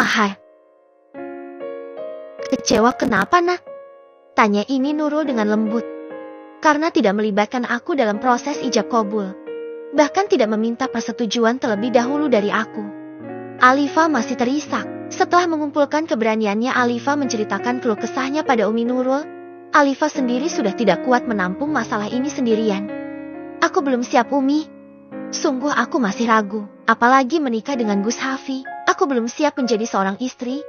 Mahar. Kecewa kenapa nak? Tanya Umi Nurul dengan lembut. Karena tidak melibatkan aku dalam proses ijab kabul. Bahkan tidak meminta persetujuan terlebih dahulu dari aku. Alifa masih terisak. Setelah mengumpulkan keberaniannya, Alifa menceritakan keluh kesahnya pada Umi Nurul. Alifa sendiri sudah tidak kuat menampung masalah ini sendirian. Aku belum siap Umi. Sungguh aku masih ragu. Apalagi menikah dengan Gus Hafi. Aku belum siap menjadi seorang istri.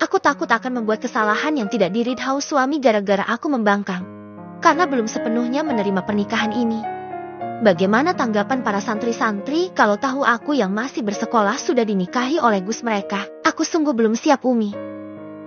Aku takut akan membuat kesalahan yang tidak diridhau suami gara-gara aku membangkang. Karena belum sepenuhnya menerima pernikahan ini. Bagaimana tanggapan para santri-santri kalau tahu aku yang masih bersekolah sudah dinikahi oleh Gus mereka? Aku sungguh belum siap Umi.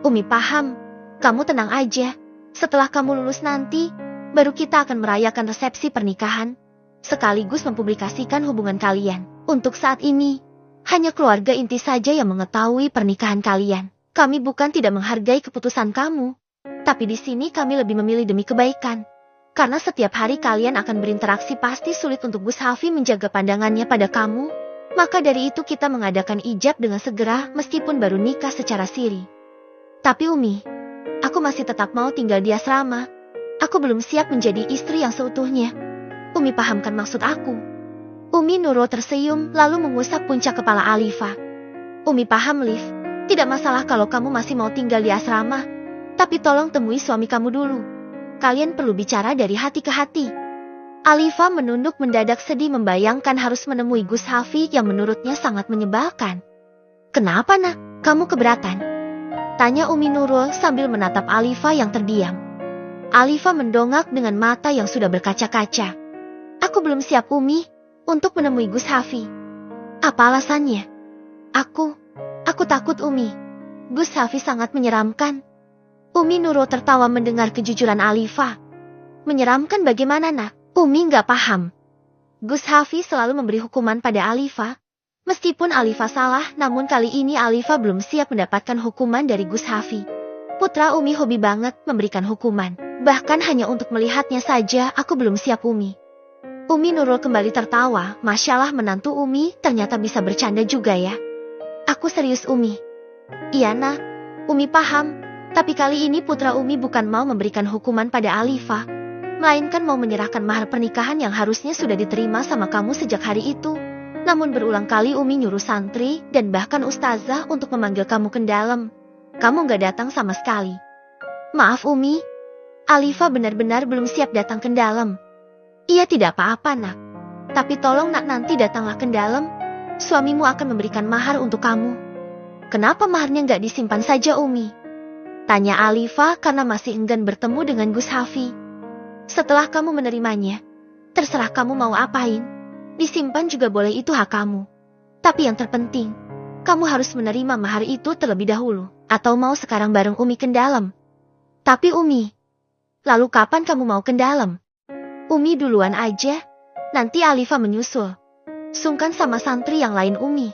Umi paham. Kamu tenang aja. Setelah kamu lulus nanti, baru kita akan merayakan resepsi pernikahan. Sekaligus mempublikasikan hubungan kalian. Untuk saat ini, hanya keluarga inti saja yang mengetahui pernikahan kalian. Kami bukan tidak menghargai keputusan kamu. Tapi di sini kami lebih memilih demi kebaikan. Karena setiap hari kalian akan berinteraksi pasti sulit untuk Gus Hafi menjaga pandangannya pada kamu. Maka dari itu kita mengadakan ijab dengan segera meskipun baru nikah secara siri. Tapi Umi, aku masih tetap mau tinggal di asrama. Aku belum siap menjadi istri yang seutuhnya. Umi pahamkan maksud aku. Umi Nurul tersenyum lalu mengusap puncak kepala Alifa. Umi paham Liv, tidak masalah kalau kamu masih mau tinggal di asrama. Tapi tolong temui suami kamu dulu. Kalian perlu bicara dari hati ke hati. Alifa menunduk mendadak sedih membayangkan harus menemui Gus Hafi yang menurutnya sangat menyebalkan. Kenapa nak? Kamu keberatan? Tanya Umi Nurul sambil menatap Alifa yang terdiam. Alifa mendongak dengan mata yang sudah berkaca-kaca. Aku belum siap Umi untuk menemui Gus Hafi. Apa alasannya? Aku takut Umi. Gus Hafi sangat menyeramkan. Umi Nurul tertawa mendengar kejujuran Alifa. Menyeramkan bagaimana nak? Umi nggak paham. Gus Hafi selalu memberi hukuman pada Alifa. Meskipun Alifa salah, namun kali ini Alifa belum siap mendapatkan hukuman dari Gus Hafi. Putra Umi hobi banget memberikan hukuman. Bahkan hanya untuk melihatnya saja aku belum siap Umi. Umi Nurul kembali tertawa. MasyaAllah menantu Umi ternyata bisa bercanda juga ya. Aku serius Umi. Iya nak, Umi paham. Tapi kali ini putra Umi bukan mau memberikan hukuman pada Alifa, melainkan mau menyerahkan mahar pernikahan yang harusnya sudah diterima sama kamu sejak hari itu. Namun berulang kali Umi nyuruh santri dan bahkan ustazah untuk memanggil kamu ke dalam. Kamu gak datang sama sekali. Maaf Umi, Alifa benar-benar belum siap datang ke dalam. Iya tidak apa-apa nak. Tapi tolong nak nanti datanglah ke dalam. Suamimu akan memberikan mahar untuk kamu. Kenapa maharnya gak disimpan saja Umi? Tanya Alifa karena masih enggan bertemu dengan Gus Hafi. Setelah kamu menerimanya, terserah kamu mau apain. Disimpan juga boleh, itu hak kamu. Tapi yang terpenting, kamu harus menerima mahar itu terlebih dahulu. Atau mau sekarang bareng Umi ke dalam. Tapi Umi, lalu kapan kamu mau ke dalam? Umi duluan aja, nanti Alifa menyusul. Sungkan sama santri yang lain Umi.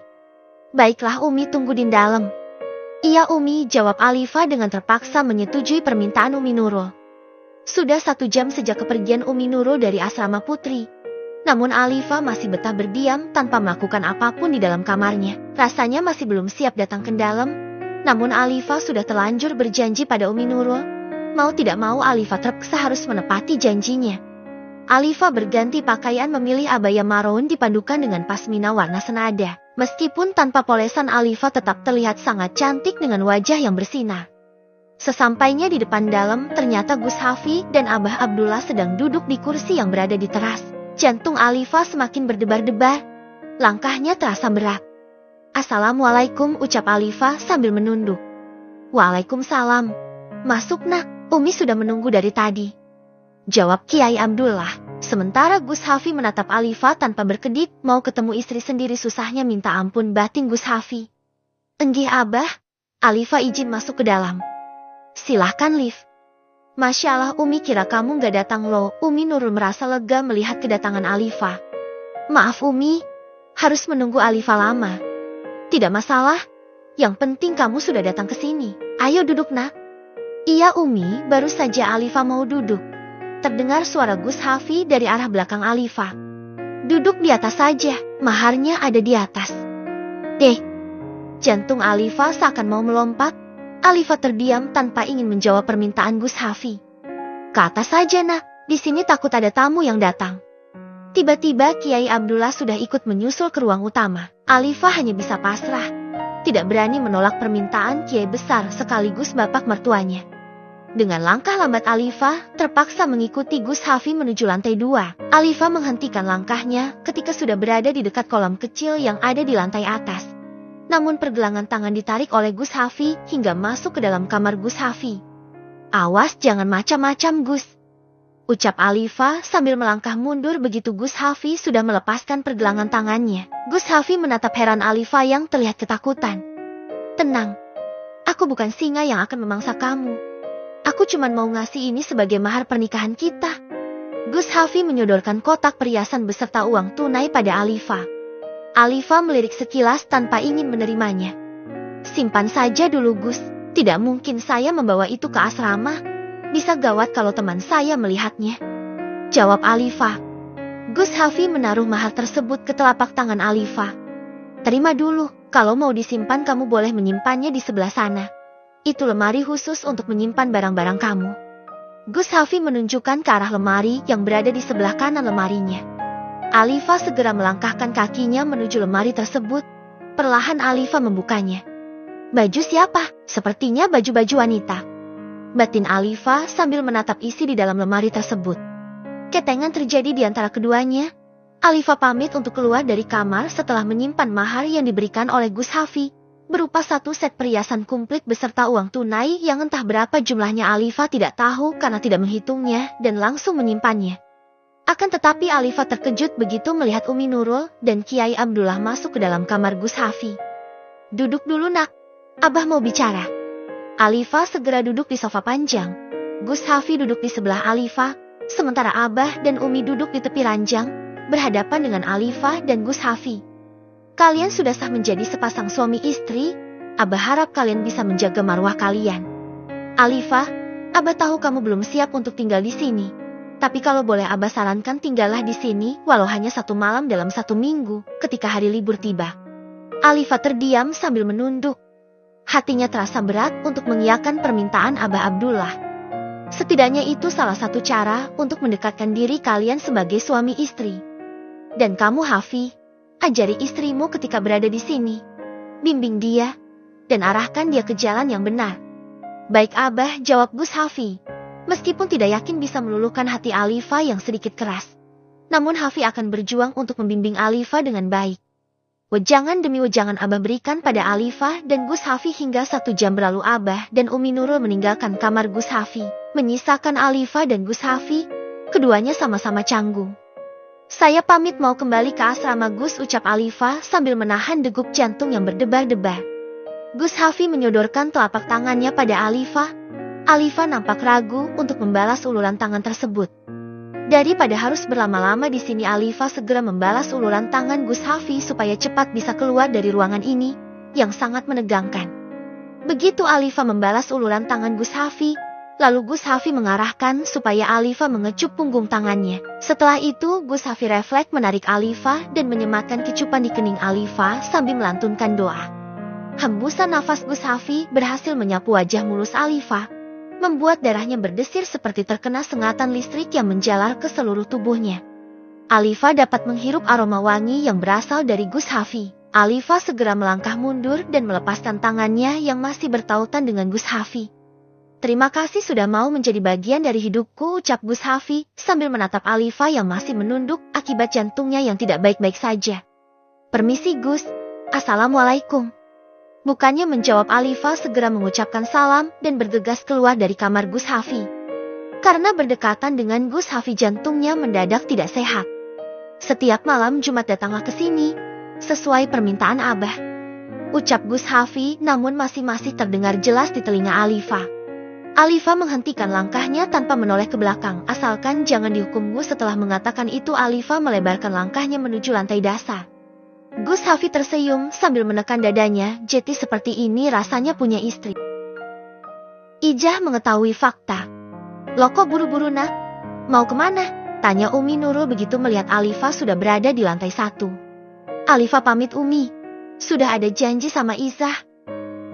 Baiklah Umi, tunggu di dalam. Iya Umi, jawab Alifa dengan terpaksa menyetujui permintaan Umi Nurul. Sudah 1 jam sejak kepergian Umi Nurul dari asrama putri. Namun Alifa masih betah berdiam tanpa melakukan apapun di dalam kamarnya. Rasanya masih belum siap datang ke dalam. Namun Alifa sudah terlanjur berjanji pada Umi Nurul. Mau tidak mau Alifa terpaksa harus menepati janjinya. Alifa berganti pakaian memilih abaya maroon dipadukan dengan pasmina warna senada. Meskipun tanpa polesan, Alifa tetap terlihat sangat cantik dengan wajah yang bersinar. Sesampainya di depan dalam, ternyata Gus Hafi dan Abah Abdullah sedang duduk di kursi yang berada di teras. Jantung Alifa semakin berdebar-debar. Langkahnya terasa berat. Assalamualaikum, ucap Alifa sambil menunduk. Waalaikumsalam. Masuk nak, Umi sudah menunggu dari tadi. Jawab Kiai Abdullah. Sementara Gus Hafi menatap Alifa tanpa berkedip, mau ketemu istri sendiri susahnya minta ampun batin Gus Hafi. Enggih Abah, Alifa izin masuk ke dalam. Silahkan Liv. Masya Allah Umi kira kamu gak datang loh. Umi Nurul merasa lega melihat kedatangan Alifa. Maaf Umi, harus menunggu Alifa lama. Tidak masalah, yang penting kamu sudah datang ke sini. Ayo duduk nak. Iya Umi, baru saja Alifa mau duduk. Terdengar suara Gus Hafi dari arah belakang Alifa. Duduk di atas saja, maharnya ada di atas. Jantung Alifa seakan mau melompat. Alifa terdiam tanpa ingin menjawab permintaan Gus Hafi. Ke atas saja nak, di sini takut ada tamu yang datang. Tiba-tiba Kiai Abdullah sudah ikut menyusul ke ruang utama. Alifa hanya bisa pasrah. Tidak berani menolak permintaan Kiai besar sekaligus bapak mertuanya. Dengan langkah lambat Alifa terpaksa mengikuti Gus Hafi menuju lantai 2. Alifa menghentikan langkahnya ketika sudah berada di dekat kolam kecil yang ada di lantai atas. Namun pergelangan tangan ditarik oleh Gus Hafi hingga masuk ke dalam kamar Gus Hafi. Awas jangan macam-macam Gus, ucap Alifa sambil melangkah mundur begitu Gus Hafi sudah melepaskan pergelangan tangannya. Gus Hafi menatap heran Alifa yang terlihat ketakutan. Tenang, aku bukan singa yang akan memangsa kamu. Aku cuma mau ngasih ini sebagai mahar pernikahan kita. Gus Hafi menyodorkan kotak perhiasan beserta uang tunai pada Alifa. Alifa melirik sekilas tanpa ingin menerimanya. Simpan saja dulu Gus, tidak mungkin saya membawa itu ke asrama. Bisa gawat kalau teman saya melihatnya, jawab Alifa. Gus Hafi menaruh mahar tersebut ke telapak tangan Alifa. Terima dulu, kalau mau disimpan kamu boleh menyimpannya di sebelah sana. Itu lemari khusus untuk menyimpan barang-barang kamu. Gus Hafi menunjukkan ke arah lemari yang berada di sebelah kanan lemarinya. Alifa segera melangkahkan kakinya menuju lemari tersebut. Perlahan Alifa membukanya. Baju siapa? Sepertinya baju-baju wanita, batin Alifa sambil menatap isi di dalam lemari tersebut. Ketengan terjadi di antara keduanya. Alifa pamit untuk keluar dari kamar setelah menyimpan mahar yang diberikan oleh Gus Hafi, berupa satu set perhiasan komplit beserta uang tunai yang entah berapa jumlahnya Alifa tidak tahu karena tidak menghitungnya dan langsung menyimpannya. Akan tetapi Alifa terkejut begitu melihat Umi Nurul dan Kiai Abdullah masuk ke dalam kamar Gus Hafi. Duduk dulu nak, Abah mau bicara. Alifa segera duduk di sofa panjang. Gus Hafi duduk di sebelah Alifa, sementara Abah dan Umi duduk di tepi ranjang, berhadapan dengan Alifa dan Gus Hafi. Kalian sudah sah menjadi sepasang suami istri. Abah harap kalian bisa menjaga marwah kalian. Alifa, Abah tahu kamu belum siap untuk tinggal di sini. Tapi kalau boleh Abah sarankan tinggallah di sini walau hanya 1 malam dalam 1 minggu ketika hari libur tiba. Alifa terdiam sambil menunduk. Hatinya terasa berat untuk mengiyakan permintaan Abah Abdullah. Setidaknya itu salah satu cara untuk mendekatkan diri kalian sebagai suami istri. Dan kamu Hafi, ajari istrimu ketika berada di sini. Bimbing dia dan arahkan dia ke jalan yang benar. Baik Abah, jawab Gus Hafi. Meskipun tidak yakin bisa meluluhkan hati Alifa yang sedikit keras, namun Hafi akan berjuang untuk membimbing Alifa dengan baik. Wejangan demi wejangan Abah berikan pada Alifa dan Gus Hafi hingga 1 jam berlalu Abah dan Umi Nurul meninggalkan kamar Gus Hafi, menyisakan Alifa dan Gus Hafi. Keduanya sama-sama canggung. Saya pamit mau kembali ke asrama Gus, ucap Alifa sambil menahan degup jantung yang berdebar-debar. Gus Hafi menyodorkan telapak tangannya pada Alifa. Alifa nampak ragu untuk membalas uluran tangan tersebut. Daripada harus berlama-lama di sini, Alifa segera membalas uluran tangan Gus Hafi supaya cepat bisa keluar dari ruangan ini yang sangat menegangkan. Begitu Alifa membalas uluran tangan Gus Hafi, lalu Gus Hafi mengarahkan supaya Alifa mengecup punggung tangannya. Setelah itu Gus Hafi refleks menarik Alifa dan menyematkan kecupan di kening Alifa sambil melantunkan doa. Hembusan nafas Gus Hafi berhasil menyapu wajah mulus Alifa, membuat darahnya berdesir seperti terkena sengatan listrik yang menjalar ke seluruh tubuhnya. Alifa dapat menghirup aroma wangi yang berasal dari Gus Hafi. Alifa segera melangkah mundur dan melepaskan tangannya yang masih bertautan dengan Gus Hafi. Terima kasih sudah mau menjadi bagian dari hidupku, ucap Gus Hafi sambil menatap Alifa yang masih menunduk akibat jantungnya yang tidak baik-baik saja. Permisi Gus, Assalamualaikum. Bukannya menjawab, Alifa segera mengucapkan salam dan bergegas keluar dari kamar Gus Hafi. Karena berdekatan dengan Gus Hafi jantungnya mendadak tidak sehat. Setiap malam Jumat datanglah ke sini, sesuai permintaan Abah, ucap Gus Hafi, namun masih terdengar jelas di telinga Alifa. Alifa menghentikan langkahnya tanpa menoleh ke belakang. Asalkan jangan dihukum Gus. Setelah mengatakan itu Alifa melebarkan langkahnya menuju lantai dasar. Gus Hafi tersenyum sambil menekan dadanya. Jeti seperti ini rasanya punya istri. Ijah mengetahui fakta. Loh kok buru-buru nak? Mau kemana? Tanya Umi Nurul begitu melihat Alifa sudah berada di lantai 1. Alifa pamit Umi. Sudah ada janji sama Izah.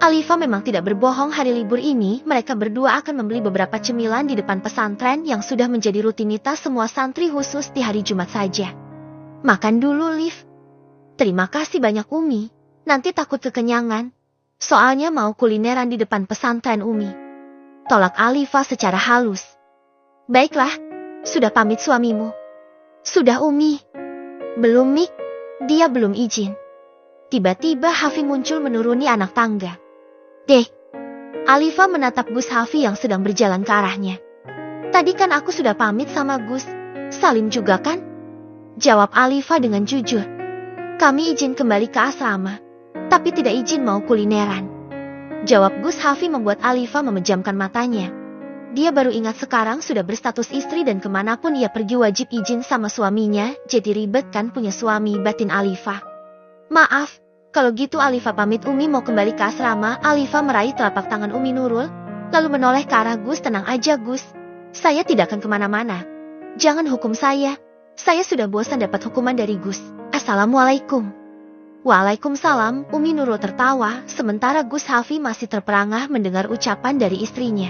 Alifa memang tidak berbohong, hari libur ini mereka berdua akan membeli beberapa cemilan di depan pesantren yang sudah menjadi rutinitas semua santri khusus di hari Jumat saja. Makan dulu, Liv. Terima kasih banyak, Umi. Nanti takut kekenyangan. Soalnya mau kulineran di depan pesantren, Umi. Tolak Alifa secara halus. Baiklah, sudah pamit suamimu. Sudah, Umi. Belum, Mik. Dia belum izin. Tiba-tiba Hafi muncul menuruni anak tangga. Deh. Alifa menatap Gus Hafi yang sedang berjalan ke arahnya. Tadi kan aku sudah pamit sama Gus. Salim juga kan? Jawab Alifa dengan jujur. Kami izin kembali ke asrama, tapi tidak izin mau kulineran. Jawab Gus Hafi membuat Alifa memejamkan matanya. Dia baru ingat sekarang sudah berstatus istri dan kemanapun ia pergi wajib izin sama suaminya, jadi ribet kan punya suami, batin Alifa. Maaf, kalau gitu Alifa pamit, Umi mau kembali ke asrama. Alifa meraih telapak tangan Umi Nurul, lalu menoleh ke arah Gus. Tenang aja Gus, saya tidak akan kemana-mana. Jangan hukum saya sudah bosan dapat hukuman dari Gus. Assalamualaikum. Waalaikumsalam, Umi Nurul tertawa, sementara Gus Hafi masih terperangah mendengar ucapan dari istrinya.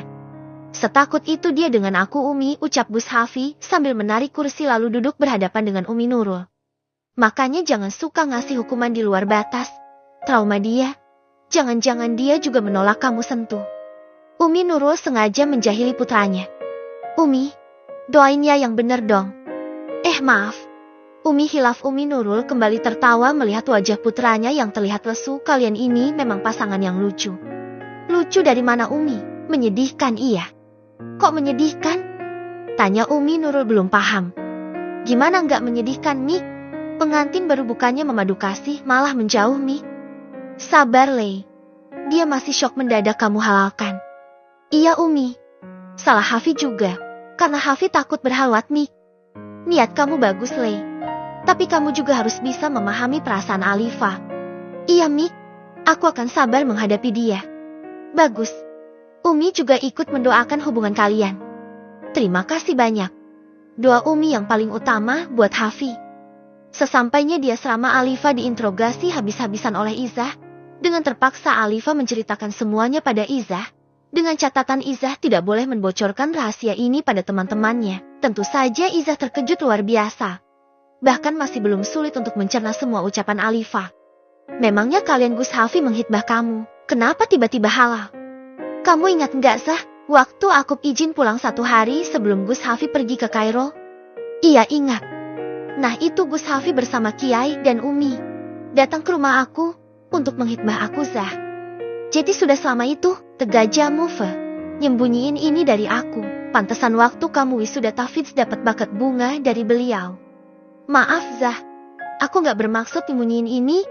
Setakut itu dia dengan aku, Umi, ucap Gus Hafi sambil menarik kursi lalu duduk berhadapan dengan Umi Nurul. Makanya jangan suka ngasih hukuman di luar batas. Trauma dia. Jangan-jangan dia juga menolak kamu sentuh. Umi Nurul sengaja menjahili putranya. Umi, doain ya yang bener dong. Maaf. Umi hilaf. Umi Nurul kembali tertawa melihat wajah putranya yang terlihat lesu. Kalian ini memang pasangan yang lucu. Lucu dari mana, Umi? Menyedihkan iya. Kok menyedihkan? Tanya Umi Nurul belum paham. Gimana nggak menyedihkan, Mi? Pengantin baru bukannya memadu kasih, malah menjauh, Mi. Sabar, Lei. Dia masih syok mendadak kamu halalkan. Iya, Umi. Salah Hafi juga. Karena Hafi takut berhalwat, Mi. Niat kamu bagus, Lei. Tapi kamu juga harus bisa memahami perasaan Alifa. Iya, Mik. Aku akan sabar menghadapi dia. Bagus. Umi juga ikut mendoakan hubungan kalian. Terima kasih banyak. Doa Umi yang paling utama buat Hafi. Sesampainya di asrama, Alifa diinterogasi habis-habisan oleh Izah. Dengan terpaksa Alifa menceritakan semuanya pada Izah. Dengan catatan Izah tidak boleh membocorkan rahasia ini pada teman-temannya. Tentu saja Izah terkejut luar biasa. Bahkan masih belum sulit untuk mencerna semua ucapan Alifa. Memangnya kalian Gus Hafi menghitbah kamu? Kenapa tiba-tiba halal? Kamu ingat nggak Zah, waktu aku izin pulang 1 hari sebelum Gus Hafi pergi ke Kairo? Iya ingat. Nah itu Gus Hafi bersama Kiai dan Umi datang ke rumah aku untuk menghitbah aku, Zah. Jadi sudah selama itu, tegajamu nyembunyiin ini dari aku. Pantesan waktu kamu wisuda tahfidz dapat bakat bunga dari beliau. Maaf Zah, aku gak bermaksud nyembunyiin ini.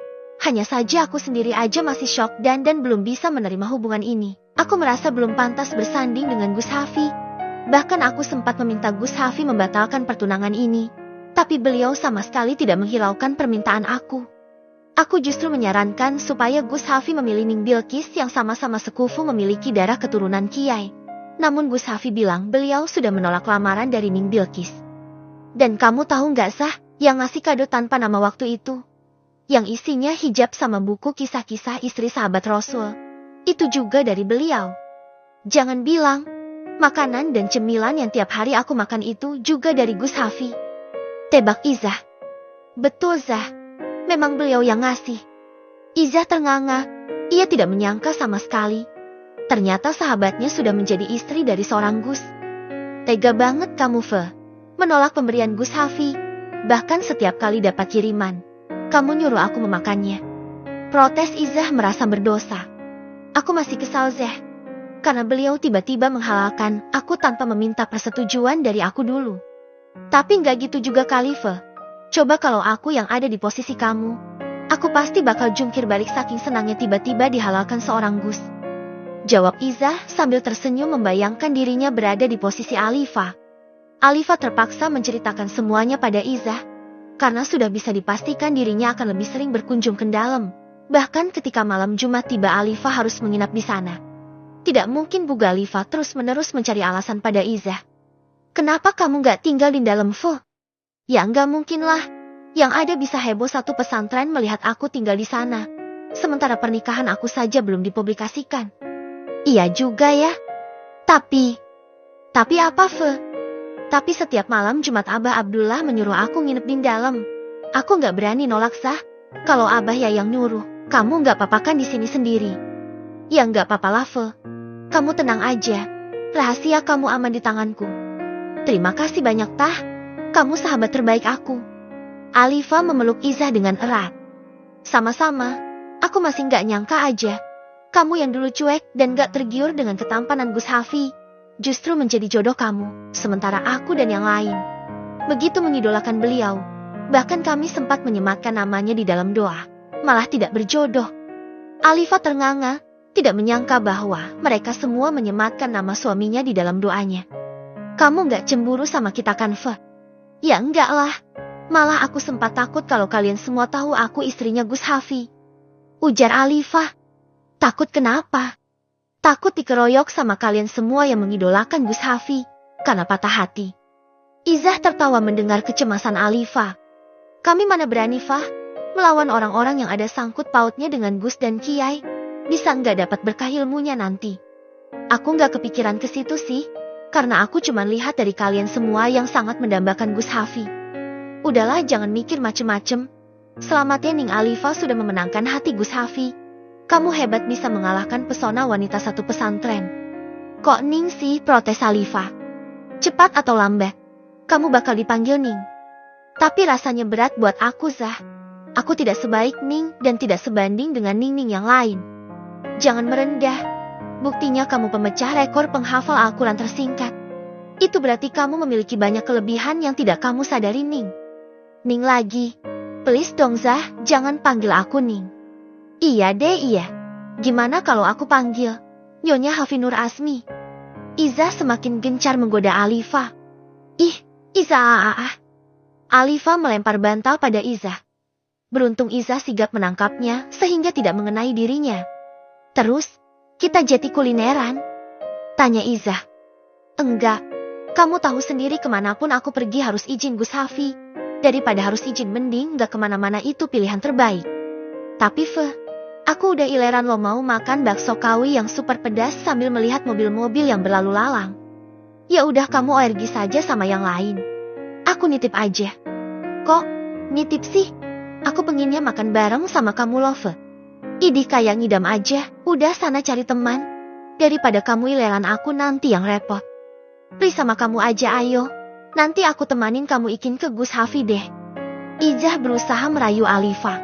Hanya saja aku sendiri aja masih syok dan belum bisa menerima hubungan ini. Aku merasa belum pantas bersanding dengan Gus Hafi. Bahkan aku sempat meminta Gus Hafi membatalkan pertunangan ini. Tapi beliau sama sekali tidak menghiraukan permintaan aku. Aku justru menyarankan supaya Gus Hafi memilih Ning Bilqis yang sama-sama sekufu memiliki darah keturunan Kiai. Namun Gus Hafi bilang beliau sudah menolak lamaran dari Ning Bilqis. Dan kamu tahu gak Sah, yang ngasih kado tanpa nama waktu itu? Yang isinya hijab sama buku kisah-kisah istri sahabat Rasul. Itu juga dari beliau. Jangan bilang, makanan dan cemilan yang tiap hari aku makan itu juga dari Gus Hafi. Tebak Izah. Betul Zah, memang beliau yang ngasih. Izah ternganga, ia tidak menyangka sama sekali. Ternyata sahabatnya sudah menjadi istri dari seorang Gus. Tega banget kamu menolak pemberian Gus Hafi. Bahkan setiap kali dapat kiriman, kamu nyuruh aku memakannya. Protes Izah merasa berdosa. Aku masih kesal Zah, karena beliau tiba-tiba menghalalkan aku tanpa meminta persetujuan dari aku dulu. Tapi nggak gitu juga kali Coba kalau aku yang ada di posisi kamu, aku pasti bakal jungkir balik saking senangnya tiba-tiba dihalalkan seorang Gus. Jawab Izah sambil tersenyum membayangkan dirinya berada di posisi Alifa. Alifa terpaksa menceritakan semuanya pada Izah, karena sudah bisa dipastikan dirinya akan lebih sering berkunjung ke dalam. Bahkan ketika malam Jumat tiba Alifa harus menginap di sana. Tidak mungkin Bu Alifa terus-menerus mencari alasan pada Izah. Kenapa kamu gak tinggal di dalam Ya nggak mungkin lah. Yang ada bisa heboh satu pesantren melihat aku tinggal di sana. sementara pernikahan aku saja belum dipublikasikan. Iya juga ya. Tapi apa, Fe? Tapi setiap malam Jumat Abah Abdullah menyuruh aku nginep di dalam. Aku nggak berani nolak sah. Kalau Abah ya yang nyuruh, kamu nggak apa-apa kan di sini sendiri? Ya nggak apa-apa lah, Fe. Kamu tenang aja. Rahasia kamu aman di tanganku. Terima kasih banyak, Tah. Kamu sahabat terbaik aku. Alifa memeluk Izah dengan erat. Sama-sama. Aku masih nggak nyangka aja. Kamu yang dulu cuek dan gak tergiur dengan ketampanan Gus Hafi, justru menjadi jodoh kamu, sementara aku dan yang lain begitu mengidolakan beliau. Bahkan kami sempat menyematkan namanya di dalam doa, malah tidak berjodoh. Alifa ternganga, tidak menyangka bahwa mereka semua menyematkan nama suaminya di dalam doanya. Kamu gak cemburu sama kita kan, Fe? Ya enggak lah. Malah aku sempat takut kalau kalian semua tahu aku istrinya Gus Hafi. Ujar Alifa. Takut kenapa? Takut dikeroyok sama kalian semua yang mengidolakan Gus Hafi, karena patah hati. Izah tertawa mendengar kecemasan Alifa. Kami mana berani, Fah, melawan orang-orang yang ada sangkut pautnya dengan Gus dan Kiai. Bisa nggak dapat berkah ilmunya nanti. Aku nggak kepikiran ke situ sih, karena aku cuma lihat dari kalian semua yang sangat mendambakan Gus Hafi. Udahlah, jangan mikir macem-macem. Selamatnya Ning Alifa sudah memenangkan hati Gus Hafi. Kamu hebat bisa mengalahkan pesona wanita satu pesantren. Kok Ning sih, protes Alifa. Cepat atau lambat, kamu bakal dipanggil Ning. Tapi rasanya berat buat aku, Zah. Aku tidak sebaik Ning dan tidak sebanding dengan Ning-Ning yang lain. Jangan merendah. Buktinya kamu pemecah rekor penghafal Al-Quran tersingkat. Itu berarti kamu memiliki banyak kelebihan yang tidak kamu sadari, Ning. Ning lagi. Please dong, Zah, jangan panggil aku Ning. Iya deh, iya. Gimana kalau aku panggil Nyonya Hafinur Asmi? Izah semakin gencar menggoda Alifa. Ih, Izah. Alifa melempar bantal pada Izah. Beruntung Izah sigap menangkapnya sehingga tidak mengenai dirinya. Terus, kita jadi kulineran? Tanya Izah. Enggak, kamu tahu sendiri kemanapun aku pergi harus izin Gus Hafi. Daripada harus izin mending gak kemana-mana, itu pilihan terbaik. Tapi Fe, aku udah ileran lo mau makan bakso kawi yang super pedas sambil melihat mobil-mobil yang berlalu lalang. Ya udah, kamu ORG saja sama yang lain. Aku nitip aja. Kok nitip sih? Aku pengennya makan bareng sama kamu, Love. Idih, kayak ngidam aja. Udah sana cari teman. Daripada kamu ileran aku nanti yang repot. Please sama kamu aja, ayo. Nanti aku temanin kamu ikin ke Gus Hafi deh. Izah berusaha merayu Alifa.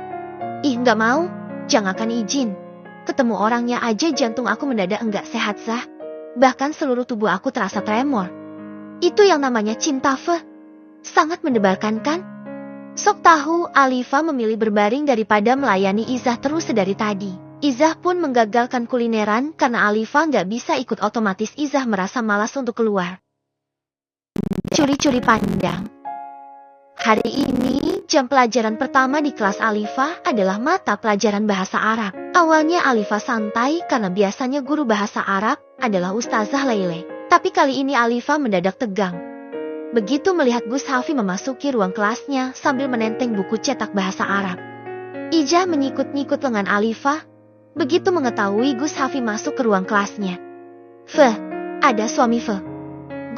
Ih, nggak mau. Jangan izin. Ketemu orangnya aja jantung aku mendadak enggak sehat, Zah. Bahkan seluruh tubuh aku terasa tremor. Itu yang namanya cinta, Fe. Sangat mendebarkan kan? Sok tahu, Alifa memilih berbaring daripada melayani Izah terus sedari tadi. Izah pun menggagalkan kulineran karena Alifa nggak bisa ikut, otomatis Izah merasa malas untuk keluar. Curi-curi pandang. Hari ini, jam pelajaran pertama di kelas Alifa adalah mata pelajaran bahasa Arab. Awalnya Alifa santai karena biasanya guru bahasa Arab adalah Ustazah Leile. Tapi kali ini Alifa mendadak tegang. Begitu melihat Gus Hafi memasuki ruang kelasnya sambil menenteng buku cetak bahasa Arab. Ijah menyikut-nyikut lengan Alifa. Begitu mengetahui Gus Hafi masuk ke ruang kelasnya. Fe, ada suami Fe.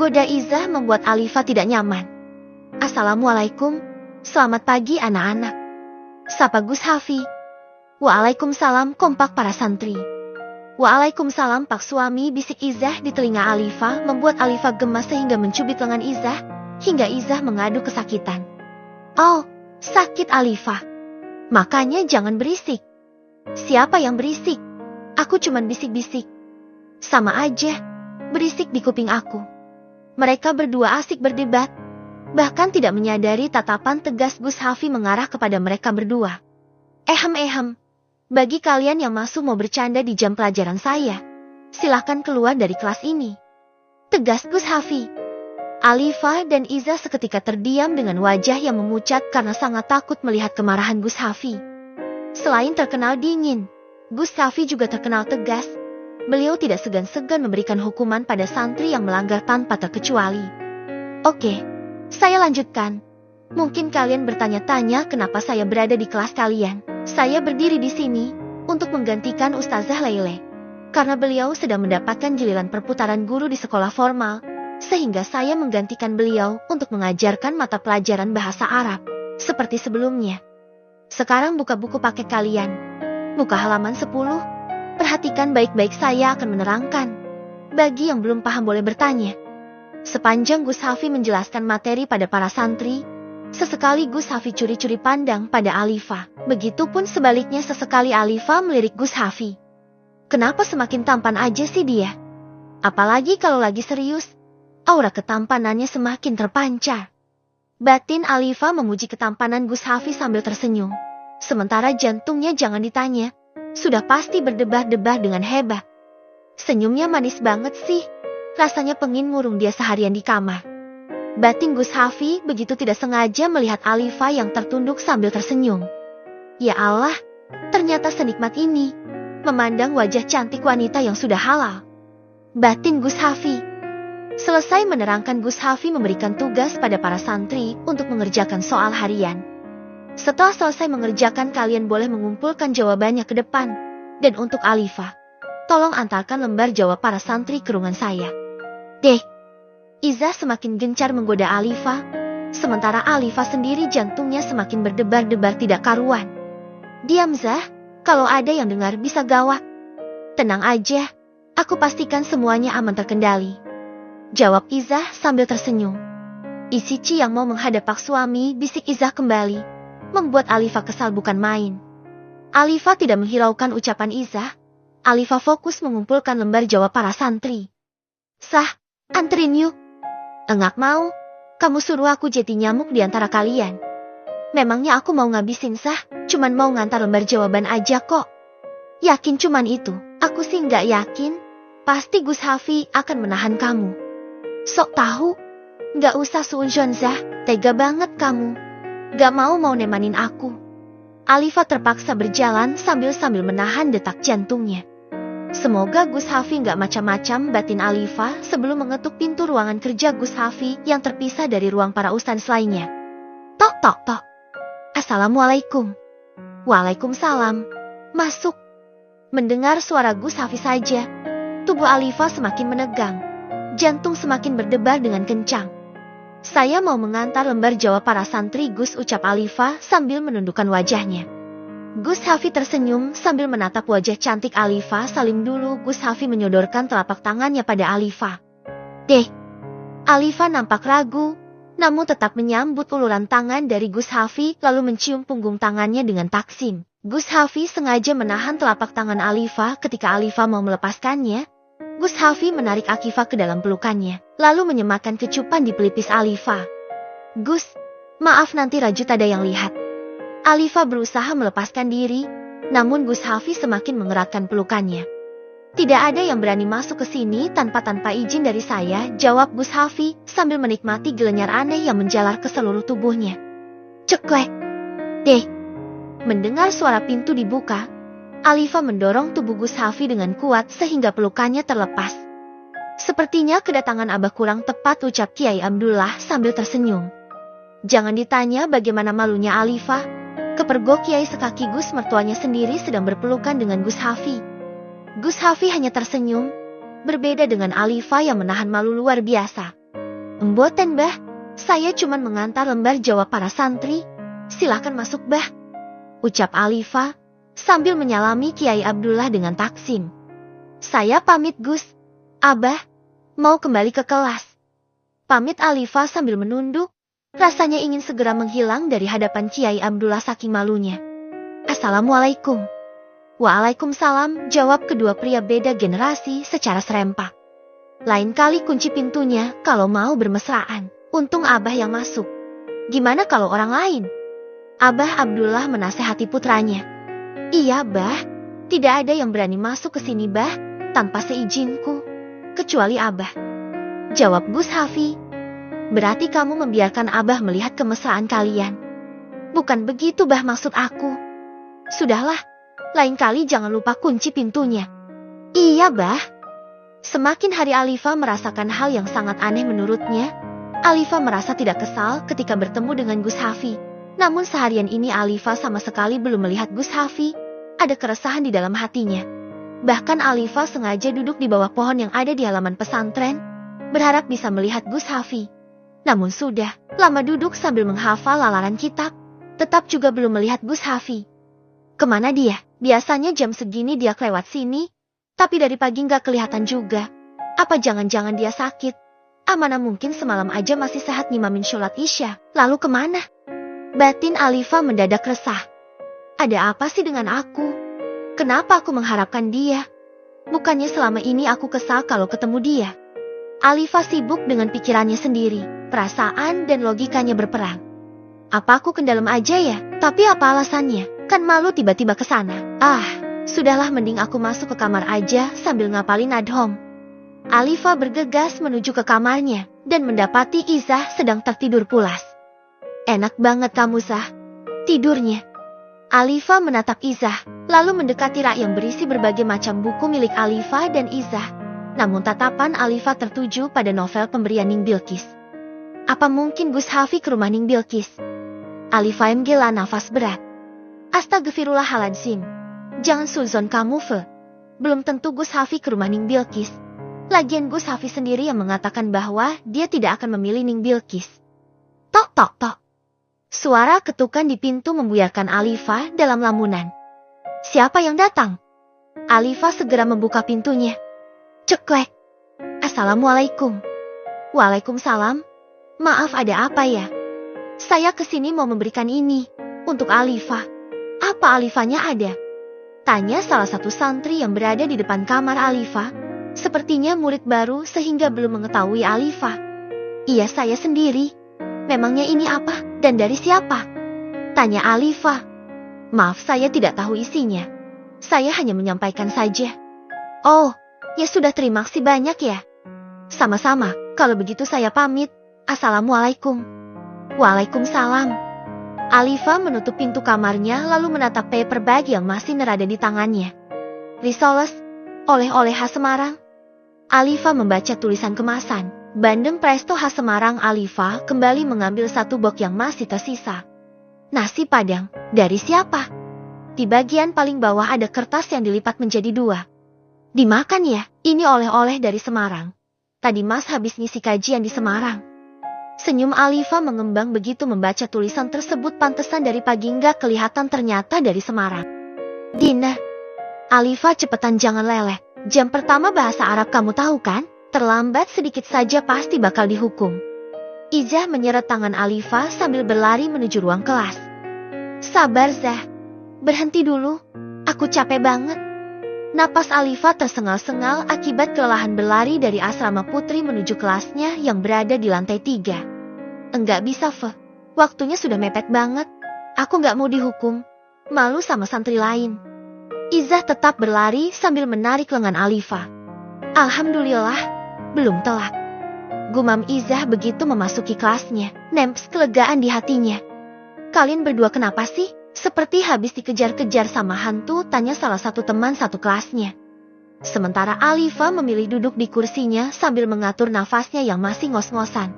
Goda Izah membuat Alifa tidak nyaman. Assalamualaikum, selamat pagi anak-anak. Sapa Gus Hafi. Waalaikumsalam, kompak para santri. Waalaikumsalam Pak Suami, bisik Izah di telinga Alifa, membuat Alifa gemas sehingga mencubit lengan Izah, hingga Izah mengadu kesakitan. Oh, sakit Alifa. Makanya jangan berisik. Siapa yang berisik? Aku cuman bisik-bisik. Sama aja, berisik di kuping aku. Mereka berdua asik berdebat. Bahkan tidak menyadari tatapan tegas Gus Hafi mengarah kepada mereka berdua. Ehem. Bagi kalian yang masuk mau bercanda di jam pelajaran saya, silahkan keluar dari kelas ini. Tegas Gus Hafi. Alifa dan Izah seketika terdiam dengan wajah yang memucat karena sangat takut melihat kemarahan Gus Hafi. Selain terkenal dingin, Gus Hafi juga terkenal tegas. Beliau tidak segan-segan memberikan hukuman pada santri yang melanggar tanpa terkecuali. Oke, saya lanjutkan. Mungkin kalian bertanya-tanya kenapa saya berada di kelas kalian. Saya berdiri di sini untuk menggantikan Ustazah Leile. Karena beliau sedang mendapatkan giliran perputaran guru di sekolah formal, sehingga saya menggantikan beliau untuk mengajarkan mata pelajaran bahasa Arab, seperti sebelumnya. Sekarang buka buku paket kalian. Buka halaman 10. Perhatikan baik-baik, saya akan menerangkan. Bagi yang belum paham boleh bertanya. Sepanjang Gus Hafi menjelaskan materi pada para santri, sesekali Gus Hafi curi-curi pandang pada Alifa. Begitupun sebaliknya, sesekali Alifa melirik Gus Hafi. Kenapa semakin tampan aja sih dia? Apalagi kalau lagi serius, aura ketampanannya semakin terpancar. Batin Alifa memuji ketampanan Gus Hafi sambil tersenyum. Sementara jantungnya jangan ditanya, sudah pasti berdebar-debar dengan hebat. Senyumnya manis banget sih, rasanya pengin ngurung dia seharian di kamar. Batin Gus Hafi begitu tidak sengaja melihat Alifa yang tertunduk sambil tersenyum. Ya Allah, ternyata senikmat ini memandang wajah cantik wanita yang sudah halal. Batin Gus Hafi. Selesai menerangkan, Gus Hafi memberikan tugas pada para santri untuk mengerjakan soal harian. Setelah selesai mengerjakan, kalian boleh mengumpulkan jawabannya ke depan. Dan untuk Alifa, tolong antarkan lembar jawab para santri ke ruangan saya. Dek. Izzah semakin gencar menggoda Alifa, sementara Alifa sendiri jantungnya semakin berdebar-debar tidak karuan. Diam Zah, kalau ada yang dengar bisa gawat. Tenang aja, aku pastikan semuanya aman terkendali. Jawab Izzah sambil tersenyum. Isici yang mau menghadap Pak suami, bisik Izzah kembali, membuat Alifa kesal bukan main. Alifa tidak menghiraukan ucapan Izzah. Alifa fokus mengumpulkan lembar jawab para santri. Sah, anterin yuk. Enggak mau, kamu suruh aku jadi nyamuk di antara kalian. Memangnya aku mau ngabisin Sah, cuman mau ngantar lembar jawaban aja kok. Yakin cuman itu? Aku sih nggak yakin. Pasti Gus Hafi akan menahan kamu. Sok tahu. Nggak usah suudzon Zah, tega banget kamu. Nggak mau nemanin aku. Alifa terpaksa berjalan sambil menahan detak jantungnya. Semoga Gus Hafi nggak macam-macam, batin Alifa sebelum mengetuk pintu ruangan kerja Gus Hafi yang terpisah dari ruang para ustadz lainnya. Tok tok tok. Assalamualaikum. Waalaikumsalam. Masuk. Mendengar suara Gus Hafi saja, tubuh Alifa semakin menegang. Jantung semakin berdebar dengan kencang. Saya mau mengantar lembar jawab para santri Gus, ucap Alifa sambil menundukkan wajahnya. Gus Hafi tersenyum sambil menatap wajah cantik Alifa. Salim dulu. Gus Hafi menyodorkan telapak tangannya pada Alifa. Deh. Alifa nampak ragu, namun tetap menyambut uluran tangan dari Gus Hafi lalu mencium punggung tangannya dengan taksim. Gus Hafi sengaja menahan telapak tangan Alifa. Ketika Alifa mau melepaskannya, Gus Hafi menarik Akifa ke dalam pelukannya, lalu menyematkan kecupan di pelipis Alifa. Gus, maaf nanti rajut ada yang lihat. Alifa berusaha melepaskan diri, namun Gus Hafi semakin mengeratkan pelukannya. Tidak ada yang berani masuk ke sini tanpa izin dari saya, jawab Gus Hafi sambil menikmati gelenyar aneh yang menjalar ke seluruh tubuhnya. Ceklek. Deh. Mendengar suara pintu dibuka, Alifa mendorong tubuh Gus Hafi dengan kuat sehingga pelukannya terlepas. Sepertinya kedatangan Abah kurang tepat, ucap Kiai Abdullah sambil tersenyum. Jangan ditanya bagaimana malunya Alifa. Kepergok Kiai sekaki Gus mertuanya sendiri sedang berpelukan dengan Gus Hafi. Gus Hafi hanya tersenyum, berbeda dengan Alifa yang menahan malu luar biasa. Mboten Bah, saya cuma mengantar lembar jawab para santri. Silahkan masuk Bah, ucap Alifa sambil menyalami Kiai Abdullah dengan taksim. Saya pamit Gus. Abah, mau kembali ke kelas. Pamit Alifa sambil menunduk. Rasanya ingin segera menghilang dari hadapan Kiai Abdullah saking malunya. Assalamualaikum. Waalaikumsalam, jawab kedua pria beda generasi secara serempak. Lain kali kunci pintunya kalau mau bermesraan. Untung Abah yang masuk. Gimana kalau orang lain? Abah Abdullah menasehati putranya. Iya Bah, tidak ada yang berani masuk ke sini Bah, tanpa seizinku. Kecuali Abah. Jawab Gus Hafi. Berarti kamu membiarkan Abah melihat kemesraan kalian. Bukan begitu Bah, maksud aku. Sudahlah, lain kali jangan lupa kunci pintunya. Iya Bah. Semakin hari Alifa merasakan hal yang sangat aneh menurutnya. Alifa merasa tidak kesal ketika bertemu dengan Gus Hafi. Namun seharian ini Alifa sama sekali belum melihat Gus Hafi. Ada keresahan di dalam hatinya. Bahkan Alifa sengaja duduk di bawah pohon yang ada di halaman pesantren, berharap bisa melihat Gus Hafi. Namun sudah lama duduk sambil menghafal lalaran kitab, tetap juga belum melihat Gus Hafi. Kemana dia? Biasanya jam segini dia kelewat sini, tapi dari pagi nggak kelihatan juga. Apa jangan-jangan dia sakit? Mana mungkin semalam aja masih sehat ngimamin sholat Isya. Lalu kemana? Batin Alifa mendadak resah. Ada apa sih dengan aku? Kenapa aku mengharapkan dia? Bukannya selama ini aku kesal kalau ketemu dia. Alifa sibuk dengan pikirannya sendiri, perasaan dan logikanya berperang. Apa aku ke dalam aja ya? Tapi apa alasannya? Kan malu tiba-tiba ke sana. Sudahlah, mending aku masuk ke kamar aja sambil ngapalin adhom. Alifa bergegas menuju ke kamarnya dan mendapati Izah sedang tertidur pulas. Enak banget kamu, Zah, tidurnya. Alifa menatap Izah, lalu mendekati rak yang berisi berbagai macam buku milik Alifa dan Izah. Namun tatapan Alifa tertuju pada novel pemberian Ning Bilqis. Apa mungkin Gus Hafi ke rumah Ning Bilqis? Alifa menghela nafas berat. Astagfirullahaladzim. Jangan suzon kamu, Fe. Belum tentu Gus Hafi ke rumah Ning Bilqis. Lagian Gus Hafi sendiri yang mengatakan bahwa dia tidak akan memilih Ning Bilqis. Tok tok tok. Suara ketukan di pintu membuyarkan Alifa dalam lamunan. Siapa yang datang? Alifa segera membuka pintunya. Ceklek. Assalamualaikum. Waalaikumsalam. Maaf, ada apa ya? Saya kesini mau memberikan ini untuk Alifa. Apa Alifanya ada? Tanya salah satu santri yang berada di depan kamar Alifa. Sepertinya murid baru sehingga belum mengetahui Alifa. Iya, saya sendiri. Memangnya ini apa dan dari siapa? Tanya Alifa. Maaf, saya tidak tahu isinya. Saya hanya menyampaikan saja. Oh, ya sudah, terima kasih banyak ya. Sama-sama, kalau begitu saya pamit. Assalamualaikum. Waalaikumsalam. Alifa menutup pintu kamarnya lalu menatap paper bag yang masih nerada di tangannya. Risoles, oleh-oleh khas Semarang. Alifa membaca tulisan kemasan. Bandeng presto khas Semarang. Alifa kembali mengambil satu box yang masih tersisa. Nasi Padang, dari siapa? Di bagian paling bawah ada kertas yang dilipat menjadi 2. Dimakan ya, ini oleh-oleh dari Semarang. Tadi Mas habis ngisi kajian di Semarang. Senyum Alifa mengembang begitu membaca tulisan tersebut. Pantesan dari pagi nggak kelihatan, ternyata dari Semarang. Dina. Alifa, cepetan, jangan leleh. Jam pertama bahasa Arab kamu tahu kan? Terlambat sedikit saja pasti bakal dihukum. Izah menyeret tangan Alifa sambil berlari menuju ruang kelas. Sabar, Zah. Berhenti dulu. Aku capek banget. Napas Alifa tersengal-sengal akibat kelelahan berlari dari asrama putri menuju kelasnya yang berada di lantai 3. Enggak bisa, Fe. Waktunya sudah mepet banget. Aku nggak mau dihukum. Malu sama santri lain. Izah tetap berlari sambil menarik lengan Alifa. Alhamdulillah. Belum telat. Gumam Izah begitu memasuki kelasnya. Nemps kelegaan di hatinya. Kalian berdua kenapa sih? Seperti habis dikejar-kejar sama hantu, tanya salah satu teman satu kelasnya. Sementara Alifa memilih duduk di kursinya sambil mengatur nafasnya yang masih ngos-ngosan.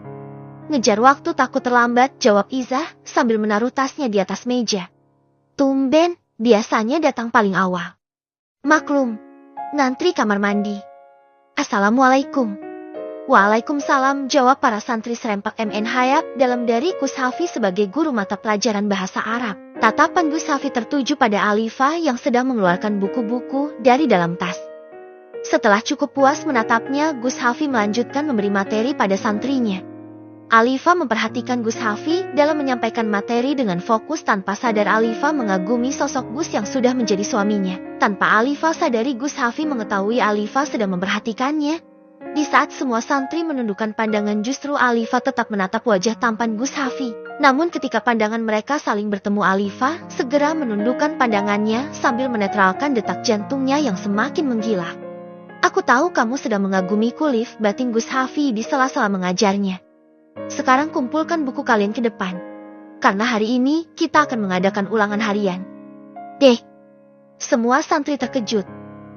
Ngejar waktu takut terlambat, jawab Izah sambil menaruh tasnya di atas meja. Tumben, biasanya datang paling awal. Maklum, ngantri kamar mandi. Assalamualaikum. Waalaikumsalam, jawab para santri serempak MN Hayat dalam dari Gus Hafi sebagai guru mata pelajaran bahasa Arab. Tatapan Gus Hafi tertuju pada Alifa yang sedang mengeluarkan buku-buku dari dalam tas. Setelah cukup puas menatapnya, Gus Hafi melanjutkan memberi materi pada santrinya. Alifa memperhatikan Gus Hafi dalam menyampaikan materi dengan fokus. Tanpa sadar Alifa mengagumi sosok Gus yang sudah menjadi suaminya. Tanpa Alifa sadari, Gus Hafi mengetahui Alifa sedang memperhatikannya. Di saat semua santri menundukkan pandangan, justru Alifa tetap menatap wajah tampan Gus Hafi. Namun ketika pandangan mereka saling bertemu, Alifa segera menundukkan pandangannya sambil menetralkan detak jantungnya yang semakin menggila. Aku tahu kamu sedang mengagumiku, Liv, batin Gus Hafi di sela-sela mengajarnya. Sekarang kumpulkan buku kalian ke depan. Karena hari ini kita akan mengadakan ulangan harian. Deh. Semua santri terkejut.